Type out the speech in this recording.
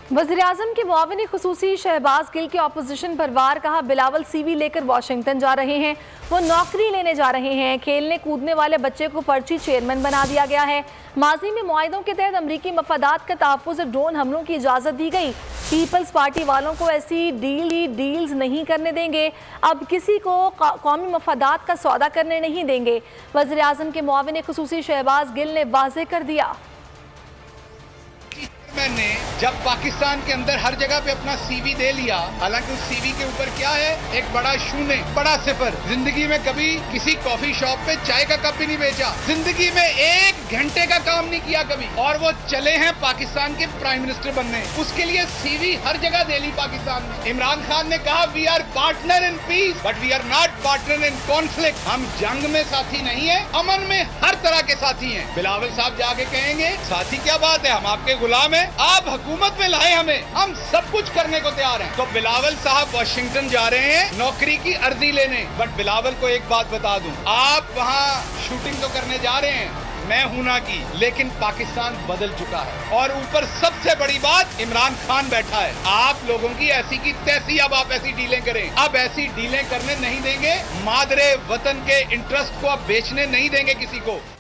वज़ीर-ए-आज़म के मुआविन खुसूसी शहबाज गिल के ऑपोजिशन पर वार, कहा बिलावल सीवी लेकर वाशिंगटन जा रहे हैं, वो नौकरी लेने जा रहे हैं। खेलने कूदने वाले बच्चे को पर्ची चेयरमैन बना दिया गया है। माजी में मुआहिदों के तहत अमरीकी मफादात का तहफ़्फ़ुज़ और ड्रोन हमलों की इजाज़त दी गई। पीपल्स पार्टी वालों को ऐसी डील्स नहीं करने देंगे, अब किसी को कौमी मफादात का सौदा करने नहीं देंगे। वज़ीर-ए-आज़म के मुआविन खुसूसी शहबाज गिल ने वाज़ेह कर दिया। मैंने जब पाकिस्तान के अंदर हर जगह पे अपना सीवी दे लिया, हालांकि उस सीवी के ऊपर क्या है, एक बड़ा शून्य, बड़ा सिफर। जिंदगी में कभी किसी कॉफी शॉप पे चाय का कप भी नहीं बेचा, जिंदगी में 1 घंटे का काम नहीं किया कभी, और वो चले हैं पाकिस्तान के प्राइम मिनिस्टर बनने। उसके लिए सीवी हर जगह दे ली पाकिस्तान में। इमरान खान ने कहा we are partner in peace but we are not partner in conflict. हम जंग में साथी नहीं है, अमन में हर तरह के साथी हैं। बिलावल साहब जाके कहेंगे साथी क्या बात है, हम आपके गुलाम हैं, आप हुकूमत में लाए हमें, हम सब कुछ करने को तैयार हैं। तो बिलावल साहब वाशिंगटन जा रहे हैं नौकरी की अर्जी लेने। बट बिलावल को एक बात बता दूं, आप वहां शूटिंग तो करने जा रहे हैं, मैं हूं ना की, लेकिन पाकिस्तान बदल चुका है। और ऊपर सबसे बड़ी बात, इमरान खान बैठा है। आप लोगों की ऐसी की तैसी अब आप ऐसी डीलें करें, अब ऐसी डीलें करने नहीं देंगे। मादरे वतन के इंटरेस्ट को अब बेचने नहीं देंगे किसी को।